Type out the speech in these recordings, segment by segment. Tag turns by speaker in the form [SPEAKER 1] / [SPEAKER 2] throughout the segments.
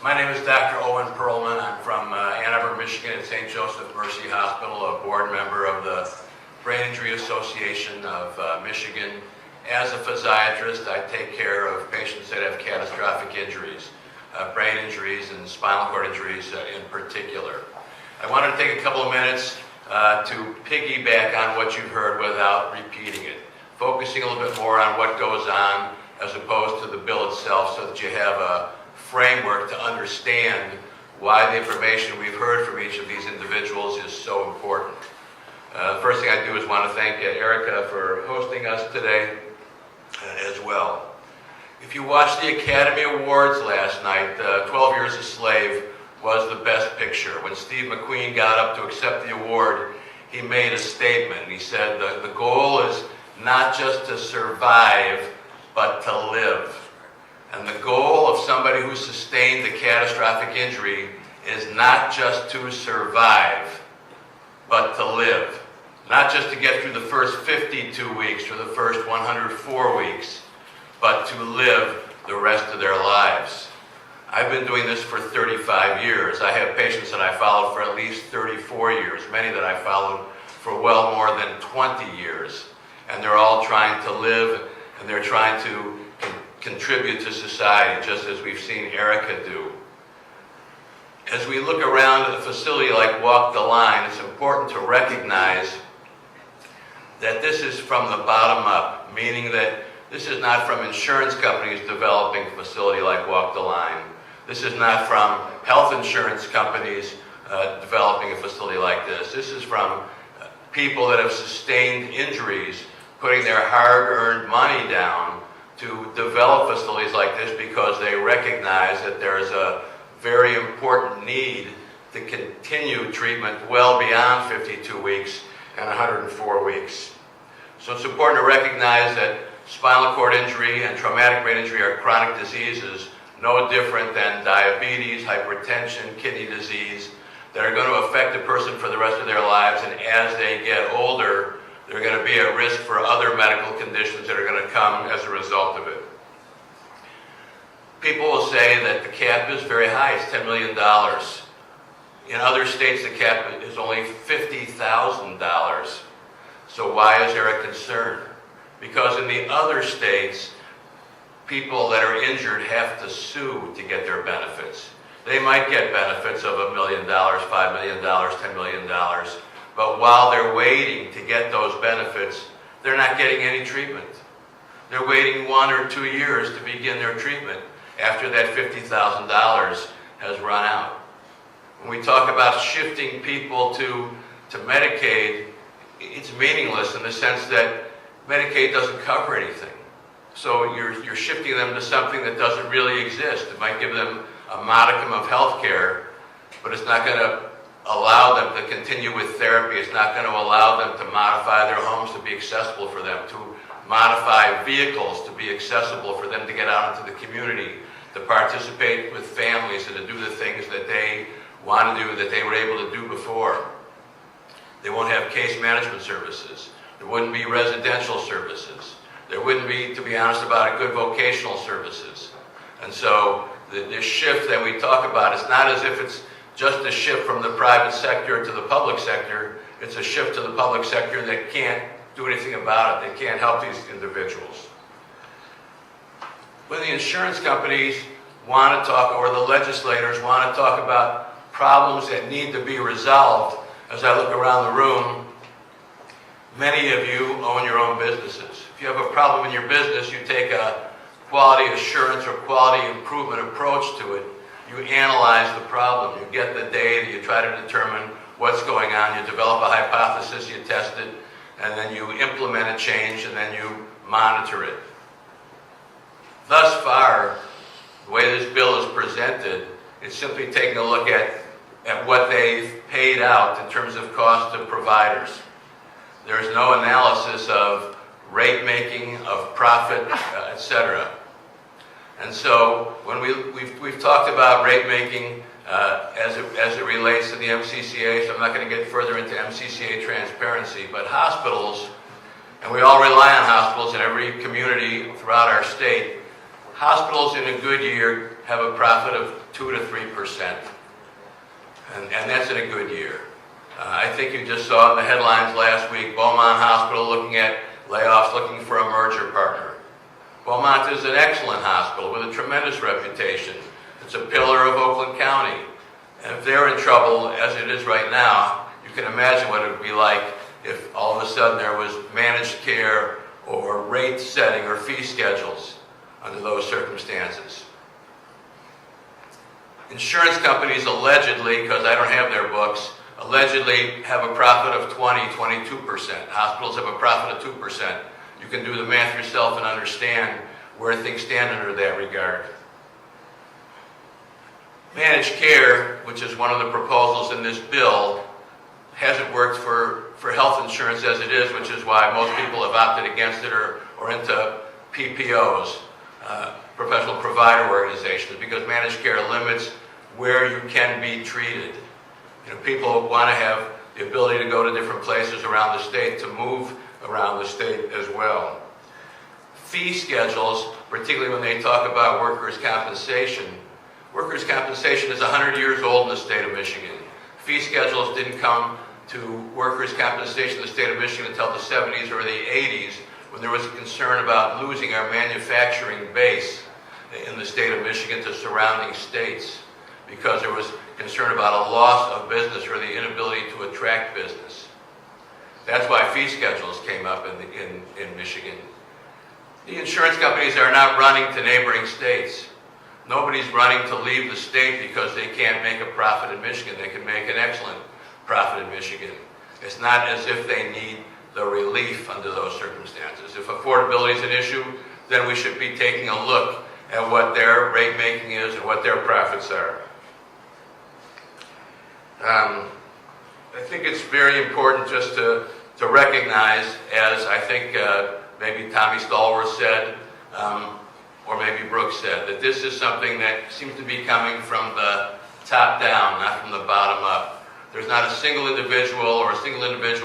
[SPEAKER 1] My name is Dr. Owen Perlman. I'm from Ann Arbor, Michigan at St. Joseph Mercy Hospital, a board member of the Brain Injury Association of Michigan. As a physiatrist, I take care of patients that have catastrophic injuries, brain injuries and spinal cord injuries in particular. I wanted to take a couple of minutes to piggyback on what you've heard without repeating it, focusing a little bit more on what goes on as opposed to the bill itself, so that you have a framework to understand why the information we've heard from each of these individuals is so important. First thing I do is want to thank Erica for hosting us today as well. If you watched the Academy Awards last night, 12 Years a Slave was the best picture. When Steve McQueen got up to accept the award, he made a statement. He said the goal is not just to survive, but to live. And the goal of somebody who sustained a catastrophic injury is not just to survive, but to live. Not just to get through the first 52 weeks or the first 104 weeks, but to live the rest of their lives. I've been doing this for 35 years. I have patients that I followed for at least 34 years, many that I followed for well more than 20 years. And they're all trying to live, and they're trying to contribute to society, just as we've seen Erica do. As we look around at a facility like Walk the Line, it's important to recognize that this is from the bottom up, meaning that this is not from insurance companies developing a facility like Walk the Line. This is not from health insurance companies developing a facility like this. This is from people that have sustained injuries, putting their hard-earned money down to develop facilities like this, because they recognize that there's a very important need to continue treatment well beyond 52 weeks and 104 weeks. So it's important to recognize that spinal cord injury and traumatic brain injury are chronic diseases, no different than diabetes, hypertension, kidney disease, that are going to affect a person for the rest of their lives, and as they get older, they're going to be at risk for other medical conditions that are going to come as a result of it. People will say that the cap is very high, it's $10 million. In other states, the cap is only $50,000. So why is there a concern? Because in the other states, people that are injured have to sue to get their benefits. They might get benefits of $1 million, $5 million, $10 million. But while they're waiting to get those benefits, they're not getting any treatment. They're waiting 1 or 2 years to begin their treatment after that $50,000 has run out. When we talk about shifting people to Medicaid, it's meaningless in the sense that Medicaid doesn't cover anything. So you're shifting them to something that doesn't really exist. It might give them a modicum of health care, but it's not going to allow them to continue with therapy. It's not going to allow them to modify their homes to be accessible for them, to modify vehicles to be accessible for them to get out into the community, to participate with families and to do the things that they want to do that they were able to do before. They won't have case management services. There wouldn't be residential services. There wouldn't be, to be honest about it, good vocational services. And so the shift that we talk about, it's not as if it's just a shift from the private sector to the public sector. It's a shift to the public sector that can't do anything about it. They can't help these individuals. When the insurance companies want to talk, or the legislators want to talk about problems that need to be resolved, as I look around the room, many of you own your own businesses. If you have a problem in your business, you take a quality assurance or quality improvement approach to it. You analyze the problem, you get the data, you try to determine what's going on, you develop a hypothesis, you test it, and then you implement a change, and then you monitor it. Thus far, the way this bill is presented, it's simply taking a look at what they've paid out in terms of cost to providers. There's no analysis of rate making, of profit, etc. And so when we've talked about rate making as it relates to the MCCA, so I'm not going to get further into MCCA transparency, but hospitals, and we all rely on hospitals in every community throughout our state, hospitals in a good year have a profit of 2 to 3%. And that's in a good year. I think you just saw in the headlines last week, Beaumont Hospital looking at layoffs, looking for a merger partner. Beaumont is an excellent hospital with a tremendous reputation. It's a pillar of Oakland County. And if they're in trouble, as it is right now, you can imagine what it would be like if all of a sudden there was managed care or rate setting or fee schedules under those circumstances. Insurance companies allegedly, because I don't have their books, allegedly have a profit of 22%. Hospitals have a profit of 2%. You can do the math yourself and understand where things stand under that regard. Managed care, which is one of the proposals in this bill, hasn't worked for health insurance as it is, which is why most people have opted against it or into PPOs, professional provider organizations, because managed care limits where you can be treated. You know, people want to have the ability to go to different places around the state, to move around the state as well. Fee schedules, particularly when they talk about workers' compensation. Workers' compensation is 100 years old in the state of Michigan. Fee schedules didn't come to workers' compensation in the state of Michigan until the 70s or the 80s, when there was a concern about losing our manufacturing base in the state of Michigan to surrounding states, because there was concern about a loss of business or the inability to attract business. That's why fee schedules came up in Michigan. The insurance companies are not running to neighboring states. Nobody's running to leave the state because they can't make a profit in Michigan. They can make an excellent profit in Michigan. It's not as if they need the relief under those circumstances. If affordability is an issue, then we should be taking a look at what their rate making is and what their profits are. I think it's very important just to recognize, as I think maybe Tommy Stallworth said, or maybe Brooks said, that this is something that seems to be coming from the top down, not from the bottom up. There's not a single individual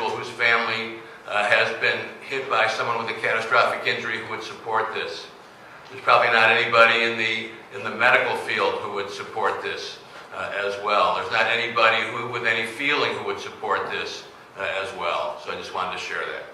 [SPEAKER 1] whose family has been hit by someone with a catastrophic injury who would support this. There's probably not anybody in the medical field who would support this as well. There's not anybody with any feeling who would support this as well. So I just wanted to share that.